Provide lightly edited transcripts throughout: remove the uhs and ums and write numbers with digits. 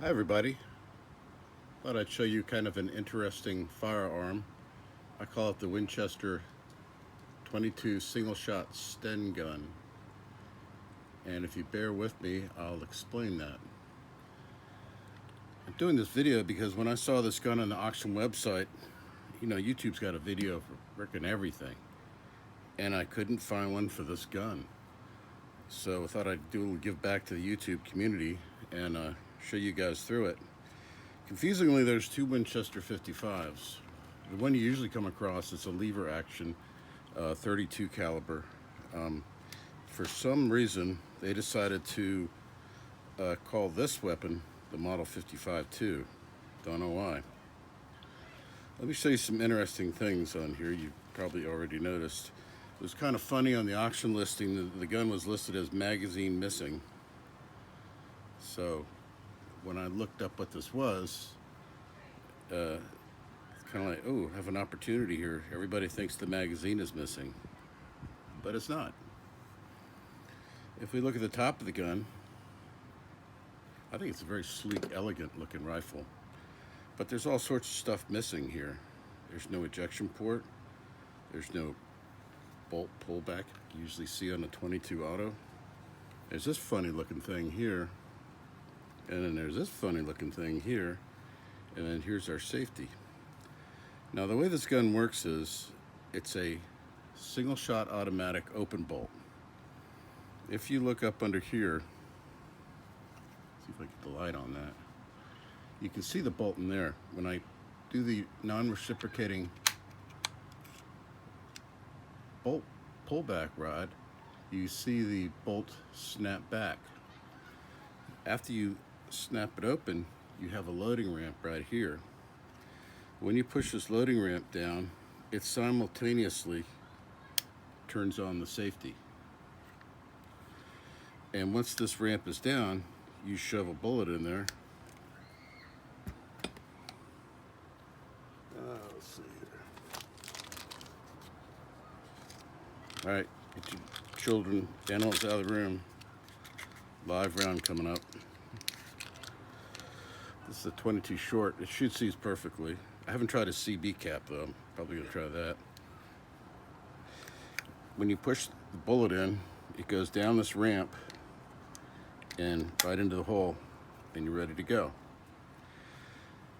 Hi everybody. Thought I'd show you kind of an interesting firearm. I call it the Winchester 22 single shot Sten gun. And if you bear with me, I'll explain that. I'm doing this video because when I saw this gun on the auction website, YouTube's got a video for frickin' everything. And I couldn't find one for this gun. So I thought I'd do a little give back to the YouTube community and show you guys through it. Confusingly, there's two Winchester 55s. The one you usually come across is a lever action 32 caliber. For some reason, they decided to call this weapon the Model 55 too. Don't know why. Let me show you some interesting things on here you probably already noticed. It was kind of funny on the auction listing. The gun was listed as magazine missing. So when I looked up what this was, it's kind of like, oh, I have an opportunity here. Everybody thinks the magazine is missing, but it's not. If we look at the top of the gun, I think it's a very sleek, elegant looking rifle, but there's all sorts of stuff missing here. There's no ejection port. There's no bolt pullback you usually see on a 22 auto. There's this funny looking thing here, and then there's this funny looking thing here, and then here's our safety. Now the way this gun works is it's a single shot automatic open bolt. If you look up under here, see if I get the light on that, you can see the bolt in there. When I do the non-reciprocating bolt pullback rod, you see the bolt snap back. After you snap it open, you have a loading ramp right here. When you push this loading ramp down, it simultaneously turns on the safety. And once this ramp is down, you shove a bullet in there. Let's see here. All right, get your children, animals out of the room. Live round coming up. This is a 22 short. It shoots these perfectly. I haven't tried a CB cap though. I'm probably gonna try that. When you push the bullet in, it goes down this ramp and right into the hole, and you're ready to go.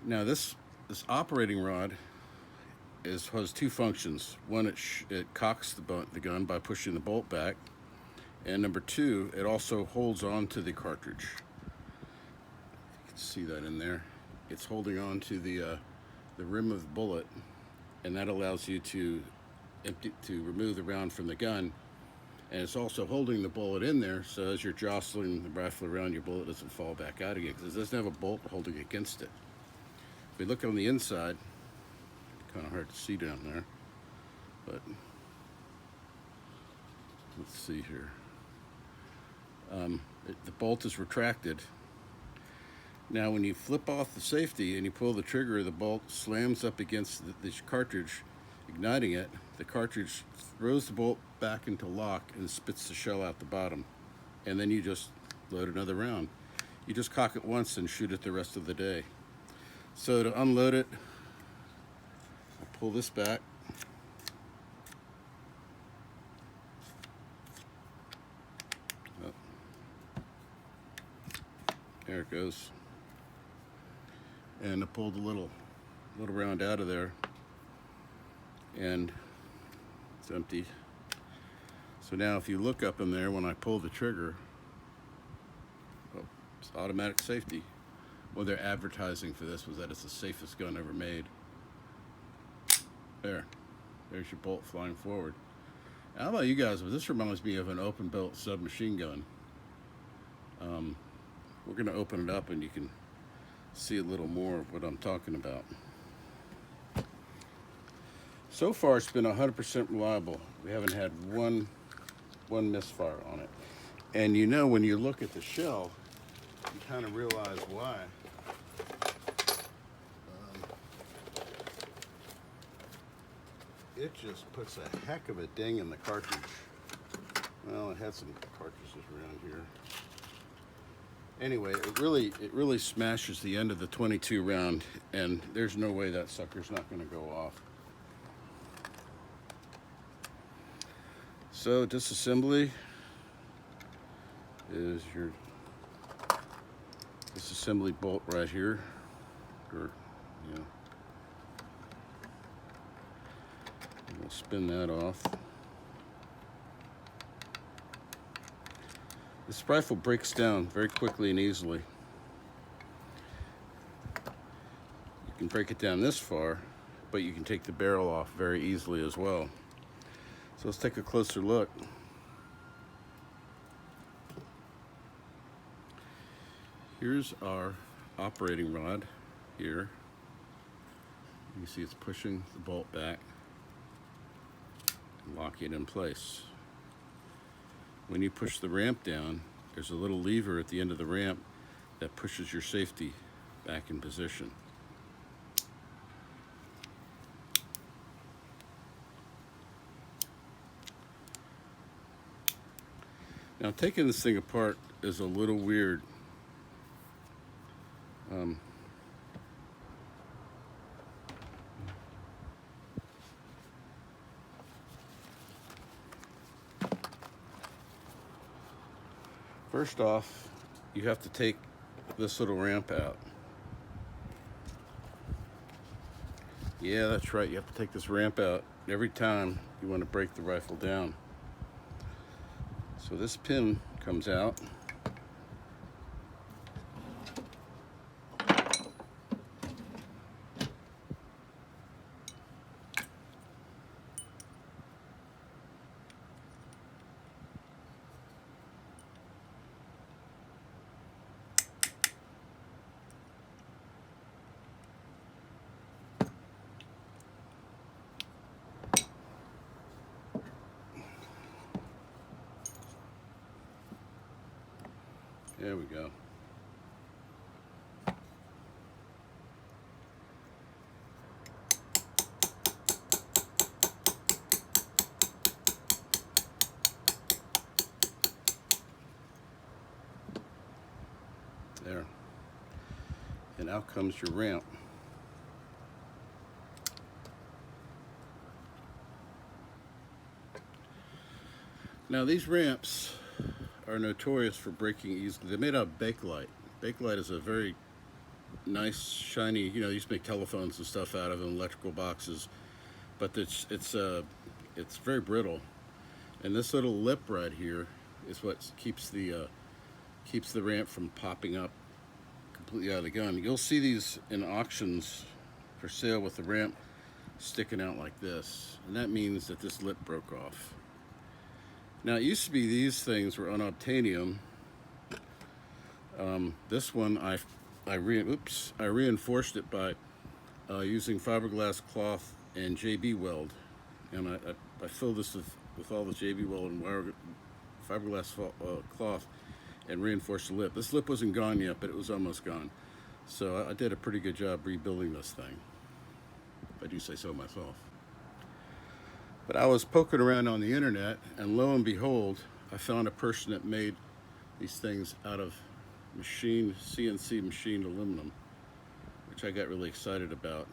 Now this operating rod has two functions. One, it cocks the gun by pushing the bolt back, and number two, it also holds on to the cartridge. You can see that in there. It's holding on to the rim of the bullet, and that allows you to remove the round from the gun. And it's also holding the bullet in there, so as you're jostling the rifle around, your bullet doesn't fall back out again, because it doesn't have a bolt holding against it. If we look on the inside, kind of hard to see down there, but let's see here. The bolt is retracted. Now when you flip off the safety and you pull the trigger, the bolt slams up against the cartridge, igniting it. The cartridge throws the bolt back into lock and spits the shell out the bottom. And then you just load another round. You just cock it once and shoot it the rest of the day. So to unload it, I pull this back. Oh. There it goes. And I pulled a little round out of there, and it's empty. So now if you look up in there, when I pull the trigger, oh, it's automatic safety. What they're advertising for this was that it's the safest gun ever made. There's your bolt flying forward. How about you guys? Well, this reminds me of an open-built submachine gun. We're gonna open it up and you can see a little more of what I'm talking about. So far it's been 100% reliable. We haven't had one misfire on it. And when you look at the shell, you kind of realize why. It just puts a heck of a ding in the cartridge. Well, it had some cartridges around here. Anyway, it really smashes the end of the 22 round, and there's no way that sucker's not going to go off. So disassembly is your disassembly bolt right here, or we'll spin that off. This rifle breaks down very quickly and easily. You can break it down this far, but you can take the barrel off very easily as well. So let's take a closer look. Here's our operating rod here. You can see it's pushing the bolt back and locking it in place. When you push the ramp down, there's a little lever at the end of the ramp that pushes your safety back in position. Now, taking this thing apart is a little weird. First off, you have to take this little ramp out. Yeah, that's right. You have to take this ramp out every time you want to break the rifle down. So this pin comes out. There we go. There. And out comes your ramp. Now these ramps are notorious for breaking easily. They're made out of Bakelite. Bakelite is a very nice, shiny, you used to make telephones and stuff out of them, electrical boxes, but it's very brittle. And this little lip right here is what keeps the ramp from popping up completely out of the gun. You'll see these in auctions for sale with the ramp sticking out like this, and that means that this lip broke off. Now, it used to be these things were unobtainium. This one, I reinforced it by using fiberglass cloth and JB weld, and I filled this with all the JB weld and fiberglass cloth and reinforced the lip. This lip wasn't gone yet, but it was almost gone. So I did a pretty good job rebuilding this thing, if I do say so myself. But I was poking around on the internet, and lo and behold, I found a person that made these things out of CNC machined aluminum, which I got really excited about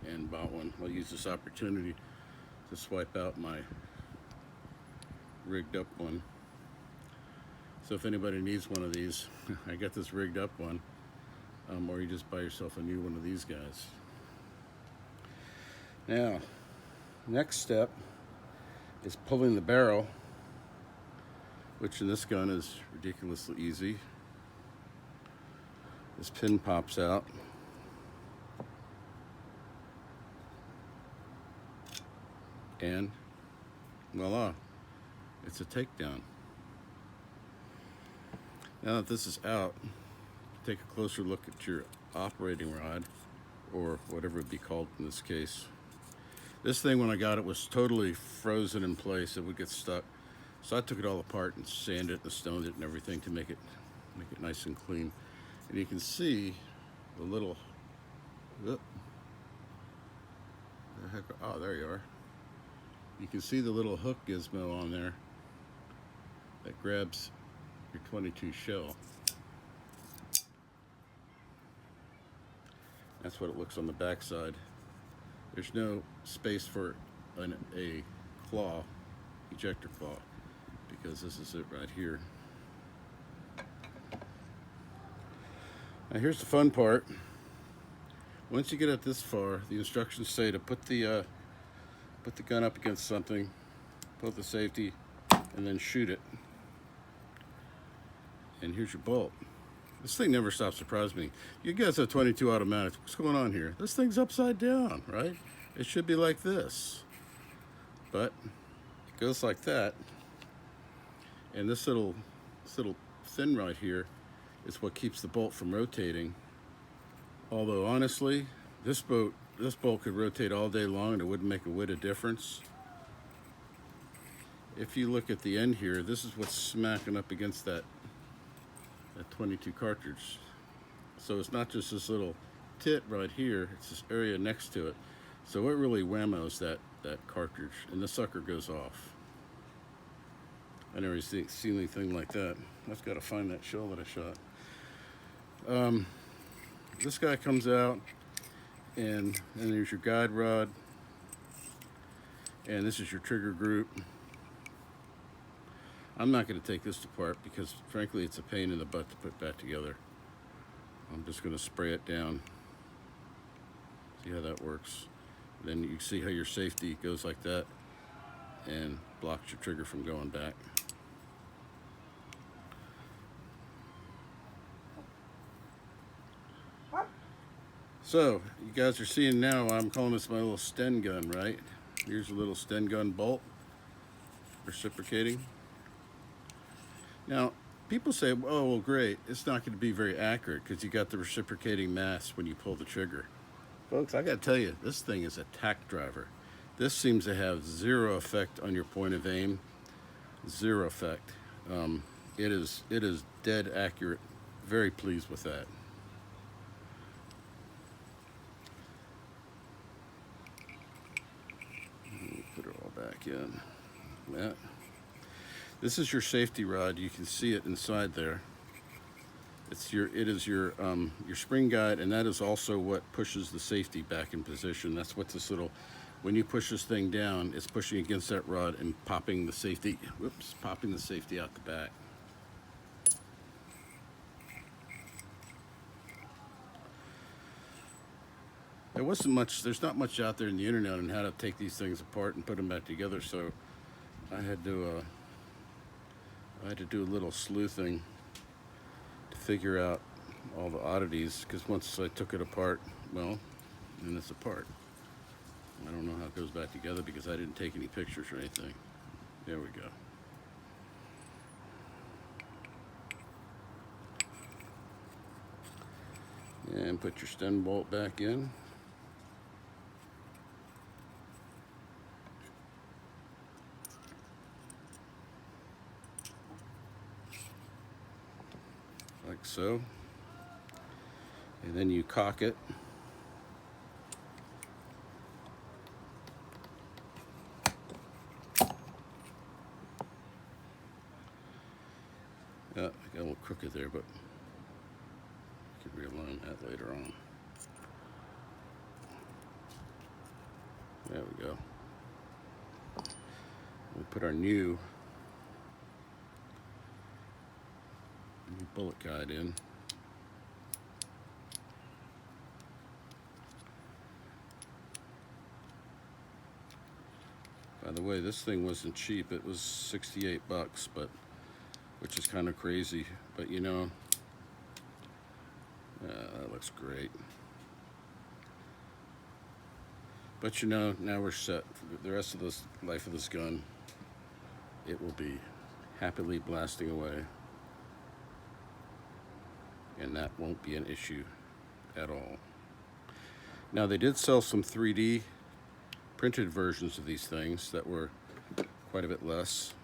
and bought one. I'll use this opportunity to swipe out my rigged up one. So if anybody needs one of these, I got this rigged up one, or you just buy yourself a new one of these guys. Now, next step is pulling the barrel, which in this gun is ridiculously easy. This pin pops out. And voila, it's a takedown. Now that this is out, take a closer look at your operating rod, or whatever it would be called in this case. This thing, when I got it, was totally frozen in place. It would get stuck. So I took it all apart and sanded it and stoned it and everything to make it nice and clean. And you can see the little, oh, there you are. You can see the little hook gizmo on there that grabs your 22 shell. That's what it looks on the back side. There's no space for a claw, ejector claw, because this is it right here. Now here's the fun part. Once you get it this far, the instructions say to put the gun up against something, pull the safety, and then shoot it. And here's your bolt. This thing never stops surprising me. You guys have 22 automatics. What's going on here? This thing's upside down, right? It should be like this. But it goes like that. And this little fin right here is what keeps the bolt from rotating. Although honestly, this bolt could rotate all day long and it wouldn't make a whit of difference. If you look at the end here, this is what's smacking up against that 22 cartridge. So it's not just this little tit right here, it's this area next to it. So it really whammos that cartridge, and the sucker goes off. I never seen anything like that. I've got to find that shell that I shot. This guy comes out, and there's your guide rod, and this is your trigger group. I'm not going to take this apart because frankly it's a pain in the butt to put that together. I'm just going to spray it down. See how that works. Then you see how your safety goes like that and blocks your trigger from going back. So you guys are seeing now, I'm calling this my little Sten gun, right? Here's a little Sten gun bolt, reciprocating. Now, people say, oh, well, great, it's not going to be very accurate because you got the reciprocating mass when you pull the trigger. Folks, I got to tell you, this thing is a tack driver. This seems to have zero effect on your point of aim. Zero effect. It is dead accurate. Very pleased with that. Put it all back in. That. This is your safety rod. You can see it inside there. It is your spring guide, and that is also what pushes the safety back in position. That's what this little, when you push this thing down, it's pushing against that rod and popping the safety. Whoops, popping the safety out the back. There's not much out there in the internet on how to take these things apart and put them back together. So I had to do a little sleuthing to figure out all the oddities, because once I took it apart, well, then it's apart. I don't know how it goes back together because I didn't take any pictures or anything. There we go. And put your Sten bolt back in. Like so. And then you cock it. Yeah, I got a little crooked there, but I can realign that later on. There we go. We'll put our new bullet guide in. By the way, this thing wasn't cheap. It was 68 bucks, which is kind of crazy, but you know, that looks great. But you know, now we're set for the rest of this life of this gun. It will be happily blasting away, and that won't be an issue at all. Now, they did sell some 3D printed versions of these things that were quite a bit less.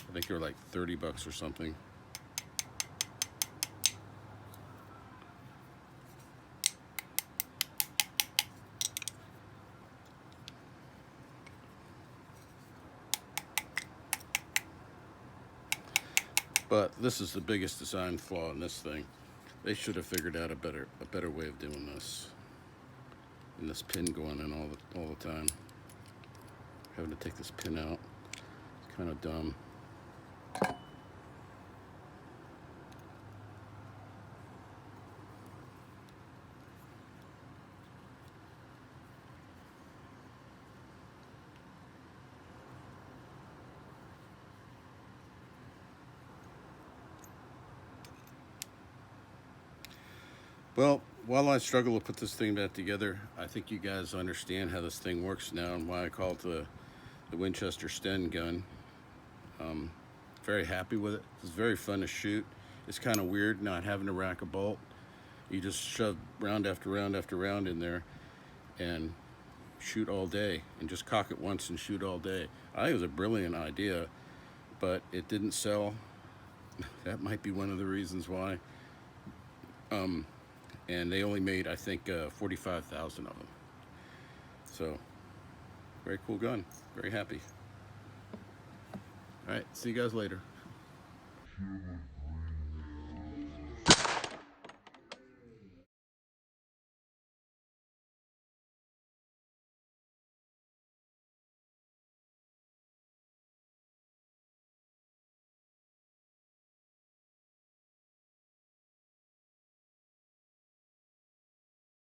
I think they were like 30 bucks or something. But this is the biggest design flaw in this thing. They should have figured out a better way of doing this. And this pin going in all the time. Having to take this pin out. It's kind of dumb. Well, while I struggle to put this thing back together, I think you guys understand how this thing works now and why I call it the Winchester Sten Gun. Very happy with it. It's very fun to shoot. It's kind of weird not having to rack a bolt. You just shove round after round after round in there and shoot all day, and just cock it once and shoot all day. I think it was a brilliant idea, but it didn't sell. That might be one of the reasons why. And they only made, I think, 45,000 of them. So, very cool gun. Very happy. All right, see you guys later.